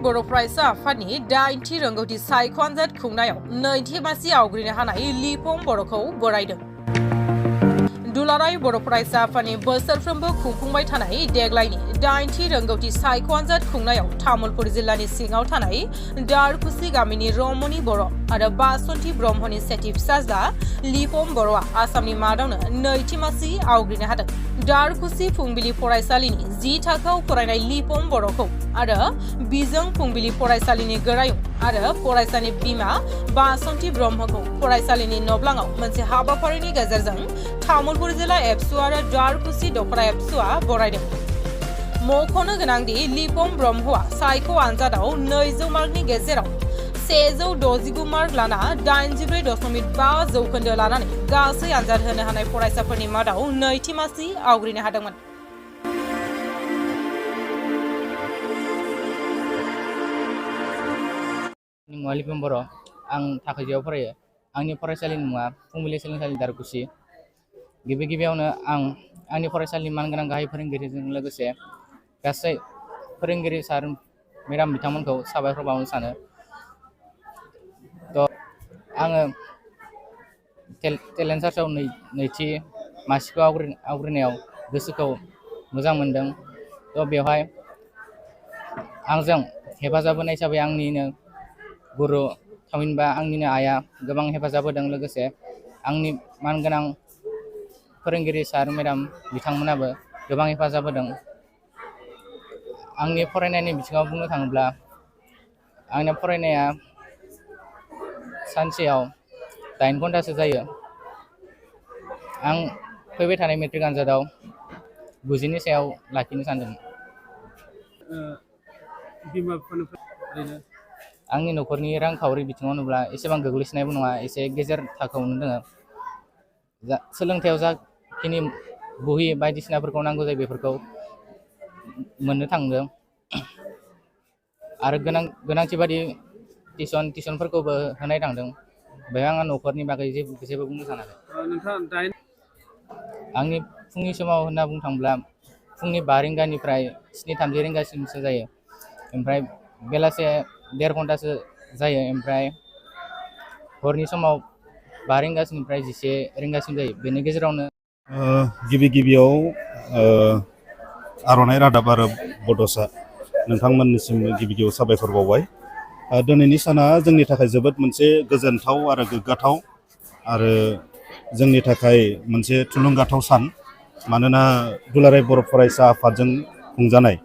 बर' फरायसा आफादनि 8थि रोंगौथि सायख' आनजाद खुंनायाव नैथि मासि आवग्रिनो हानाय लिपम बर'खौ बरायदों। दुलाराय बर' फरायसा आफादनि बोसोरफ्रोमबो खुंफुंबाय थानाय देग्लायनि 8थि रोंगौथि सायख' आनजाद खुंनायाव तामुलपुर जिल्लानि सिङाव थानाय दारकुसि गामिनि रमनि बर' आरो बासन्ति ब्रह्मनि सेथि फिसाज्ला लिपम बर'आ आसामनि मादावनो नैथि मासि आवग्रिनो हादों। दारकुसि फुंबिलि फरायसालिनि 10 थाखोआव फरायनाय लिपम बर'खौ आरो बिजों फुंबिलि फरायसालिनि गोरायुं आरो फरायसानि बिमा बासन्ति ब्रह्मखौ फरायसालिनि नब्लाङाव मोनसे हाबाफारिनि गेजेरजों तामुलपुर जिल्ला एबसु आरो दारकुसि दखरा एबसुआ बरायदों। मख'नो गोनांदि लिपम ब्रह्मआ सायख' आनजादाव 200 मार्कनि गेजेराव 169 मार्क लाना 84.5 जौखोन्दो लानानै गासै आनजाद होनो हानाय फरायसाफोरनि मादाव नैथि मासि आवग्रिनो हादोंमोन। लिपम बर' आं थाखोजियाव फरायो। आंनि फरायसालिनि मुङा फुंबिलि सोलोंसालि दारकुसि। गिबियावनो आं आंनि फरायसालिनि मानगोनां गाहाय फोरोंगिरिजों लोगोसे गासै फोरोंगिरि सार मेडाम बिथांमोनखौ साबायखर बावनो सानो। आङो टेलेन्ट सार्चआव नैथि मासिखौ आवग्रिनायाव गोसोखौ मोजां मोनदों। बेवहाय आंजों हेफाजाब होनाय हिसाबै आंनिनो गुरु थामहिनबा आंनिनो आइआ गोबां हेफाजाब होदों। लोगोसे आंनि मानगोनां फोरोंगिरि सार मेडाम बिथांमोनाबो गोबां हेफाजाब होदों। आंनि फरायनायनि बिथिङाव बुंनो थाङोब्ला आंनि फरायनाया सानसेयाव 8 घन्टासो जायो। आं फैबाय थानाय मेट्रिक आनजादाव 90नि सायाव लाखिनो सानदों। आंनि न'खरनि रांखावरि बिथिङाव होनोब्ला एसेबां गोग्लैसोनायबो नङा, एसे गेजेर थाखोआवनो दोङो। सोलोंथायाव जाखिनि बहि बायदिसिनाफोरखौ नांगौ जायो बेफोरखौ मोननो थांदों आरो गोनांथि बादि टिउसनफोरखौबो होनाय थांदों। बेहाय आङो न'खरनि बागै जेबो बुंनो सानाखै। आंनि फुंनि समाव होनना बुंनो थाङोब्ला फुंनि 5 रिंगानिफ्राय 7:30 रिंगासिमसो जायो। ओमफ्राय बेलासे 1.5 घन्टासो जायो। ओमफ्राय हरनि समाव 5 रिंगासोनिफ्राय 11 रिंगासिम जायो। बेनि गेजेरावनो गिबियाव आर'नाइ रादाब आरो बड'सा नोंथांमोननिसिम गिबियाव साबायखर बावबाय। दिनैनि साना जोंनि थाखाय जोबोद मोनसे गोजोनथाव आरो गोग्गाथाव आरो जोंनि थाखाय मोनसे थुलुंगाथाव सान। मानोना दुलाराय बर' फरायसा आफादजों खुंजानाय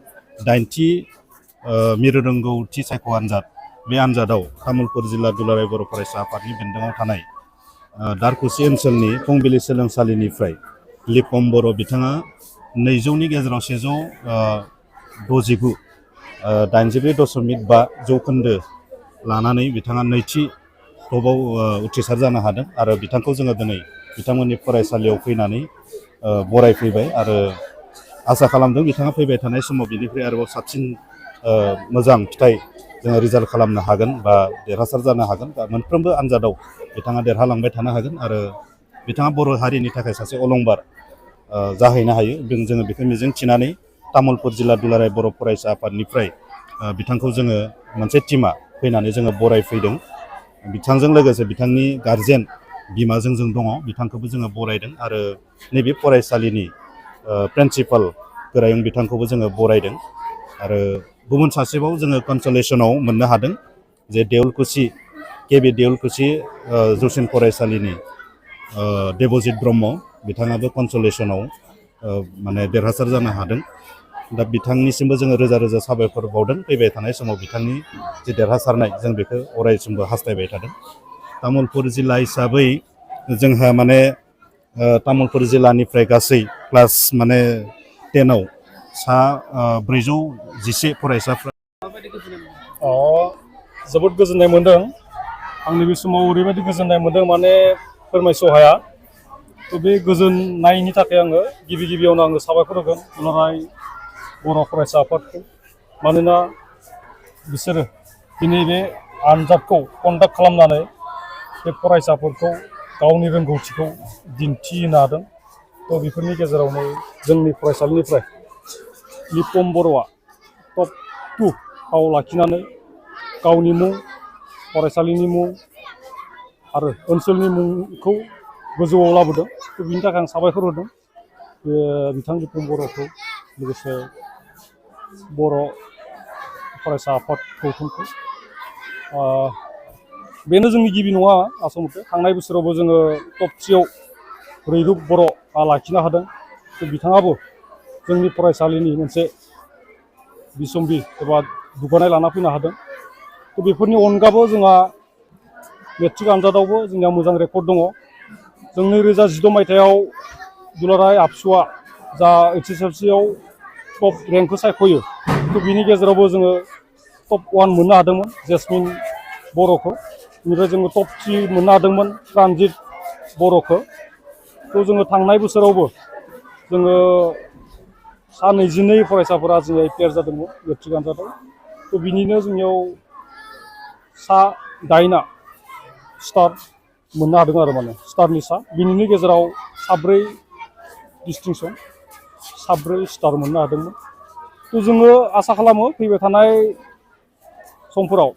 8थि मिरु रोंगौथि सायख' आनजाद, बे आनजादाव तामुलपुर जिल्ला दुलाराय बर' फरायसा आफादनि बेन्दोङाव थानाय दारकुसि ओनसोलनि फुंबिलि सोलोंसालिनिफ्राय लिपम बर' बिथाङा 200नि गेजेराव 169 84.5 जौखोन्दो लानानै बिथाङा नैथि टपआव उथ्रिसार जानो हादों आरो बिथांखौ जोङो दिनै बिथांमोननि फरायसालियाव फैनानै बरायफैबाय आरो आसा खालामदों बिथाङा फैबाय थानाय समाव बिनिफ्राय आरोबाव साबसिन मोजां फिथाइ जोङो रिजाल्ट खालामनो हागोन बा देरहासार जानो हागोन बा मोनफ्रोमबो आनजादाव बिथाङा देरहालांबाय थानो हागोन आरो बिथाङा बर' हारिनि थाखाय सासे अलंबार जाहैनो हायो। जोङो बेखौ मिजिं थिनानै तामुलपुर जिल्ला दुलाराय बर' फरायसा आफादनिफ्राय बिथांखौ जोङो मोनसे टिमा फैनानै जोङो बरायफैदों। बिथांजों लोगोसे बिथांनि गार्जेन बिमाजों जों दङ, बिथांखौबो जोङो बरायदों आरो नैबे फरायसालिनि प्रिन्सिपाल गोरायुं बिथांखौबो जोङो बरायदों आरो गुबुन सासेबाव जोङो कनसलेसनाव मोननो हादों जे देउलकुसि देउलकुसि जौसिन फरायसालिनि देबजित ब्रह्म बिथाङाबो कनसलेसनाव माने देरहासार जानो हादों। दा बिथांनिसिमबो जोङो रोजा रोजा साबायखर बावदों। फैबाय थानाय समाव बिथांनि जे देरहासारनाय जों बेखौ अरायसमबो हास्थायबाय थादों। तामुलपुर जिल्ला हिसाबै जोंहा माने तामुलपुर जिल्लानिफ्राय गासै क्लास 10आव 411 फरायसाफ्रा जोबोद गोजोननाय मोन्दों। आंनि बे समाव ओरैबायदि गोजोननाय मोन्दों माने फोरमायस' हाया। बे गोजोननायनि थाखाय आङो गिबियावनो आङो साबायखर होगोन दुलाराय बर' फरायसा आफादखौ। मानोना बिसोरो दिनै बे आनजादखौ कन्डाक्ट खालामनानै बे फरायसाफोरखौ गावनि रोंगौथिखौ दिन्थिहोनो हादों। बेफोरनि गेजेरावनो जोंनि फरायसालिनिफ्राय लिपम बर'आ टप 2 फाव लाखिनानै गावनि मुं फरायसालिनि मुं आरो ओनसोलनि मुंखौ गोजौआव लाबोदों। बिनि थाखाय आं साबायखर होदों बे बिथां लिफं बर'खौ लोगोसे बर' फरायसा आफाद गौथुमखौ। बेनो जोंनि गिबि नङा आसलथे थांनाय बोसोरावबो जोङो टप 3आव रैरुब बर'आ लाखिनो हादों। बिथाङाबो जोंनि फरायसालिनि मोनसे बिसम्बि एबा दुगानाय लाना फैनो हादों। बेफोरनि अनगाबो जोंहा मेट्रिक आनजादावबो जोंहा मोजां रेकर्ड दङ। जों 2016 मायथाइयाव दुलाराय आबसुआ जा HSLCआव टप रेंकखौ सायख'यो बिनि गेजेरावबो जोङो टप 1 मोननो हादोंमोन जेसमिन बर'खौ। बेनिफ्राय जोङो टप 3 मोननो हादोंमोन प्रानजित बर'खौ। जोङो थांनाय बोसोरावबो जोङो सा 22 फरायसाफोरा जोङो एपियार जादोंमोन मेट्रिक आनजादाव। बिनिनो जोंनियाव सा 8आ स्टार मोननो हादों आरो माने स्टारनि सा। बिनिनो गेजेराव 4 डिस्टिंसन 4 स्टार मोननो हादोंमोन। जोङो आसा खालामो फैबाय थानाय समफोराव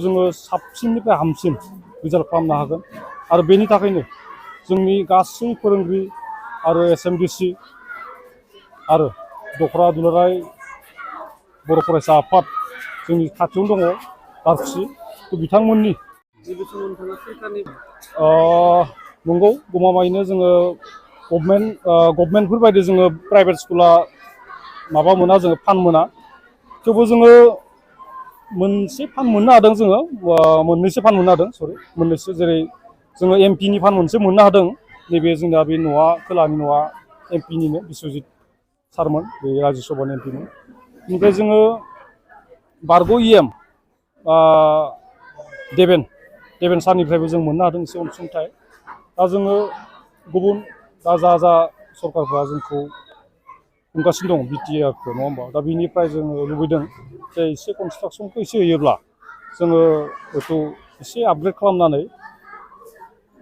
जोङो साबसिननिफ्राय हामसिन रिजाल्ट खालामनो हागोन। आरो बेनि थाखायनो जोंनि गासै फोरोंगिरि आरो SMDC आरो दखरा दुलाराय बर' फरायसा आफाद जोंनि खाथियावनो दङ दारखुसि। बिथांमोननि नंगौ गमामायैनो जोङो गभर्नमेन्टफोर बायदि जोङो प्राइभेट स्कुला माबा मोना जोङो फान्ड मोना। थेवबो जोङो मोनसे फान्ड मोननो हादों जोङो मोननैसो फान्ड मोननो हादों मोननैसो जेरै जोङो MP नि फान्ड मोनसे मोननो हादों। नैबे जोंना बे न'आ खोलानि न'आ MP निनो बिस्वजित सारमोन बे राज्यो सभानि MP मोन। बेनिफ्राय जोङो बारग' EM देबेन सारनिफ्रायबो जों मोननो हादों एसे अनसुंथाइ। दा जोङो गुबुन जा सरकारफ्रा जोंखौ खुंगासिनो दं BTARखौ नङा होमबा। दा बिनिफ्राय जोङो लुबैदों जे एसे कनस्ट्राक्सनखौ एसे होयोब्ला जोङो बेखौ एसे आपग्रेड खालामनानै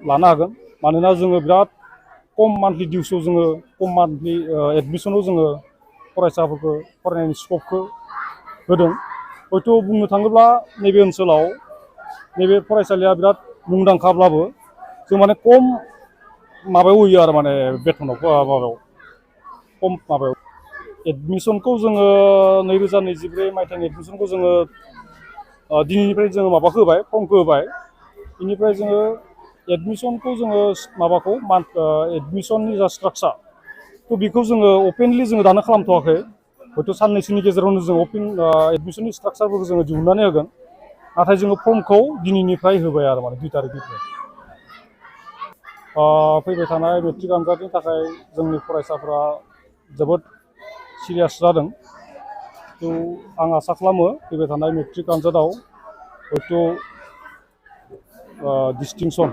लानो हागोन। मानोना जोङो बिराद खम मान्थलि डिउसआव जोङो खम मान्थलि एडमिसनाव जोङो फरायसाफोरखौ फरायनायनि स्कपखौ होदों। हयथ' बुंनो थाङोब्ला नैबे ओनसोलाव नैबे फरायसालिया बिराद मुंदांखाब्लाबो जों माने खम माबायाव होयो आरो माने बेथनाव माबायाव खम माबायाव एडमिसनखौ जोङो 2024 मायथाइनि एडमिसनखौ जोङो दिनैनिफ्राय जोङो माबाखौ होबाय फर्मखौ होबाय। बेनिफ्राय जोङो एडमिसनखौ जोङो माबाखौ एडमिसननि जा स्ट्राक्चार बेखौ जोङो अपेनलि जोङो दानो खालामथ'वाखै। हयथ' साननैसोनि गेजेरावनो जों एडमिसननि स्ट्राक्चारफोरखौ जोङो दिहुननानै होगोन। नाथाय जोङो फर्मखौ दिनैनिफ्राय होबाय आरो माने 2 तारिखनिफ्राय। फैबाय थानाय मेट्रिक आनजादनि थाखाय जोंनि फरायसाफ्रा जोबोद सिरियास जादों। आं आसा खालामो फैबाय थानाय मेट्रिक आनजादाव हयथ' डिस्टिंसन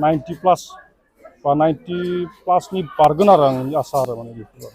90+ बा 90+ बारगोन आरो आंनि आसा आरो माने बेफोर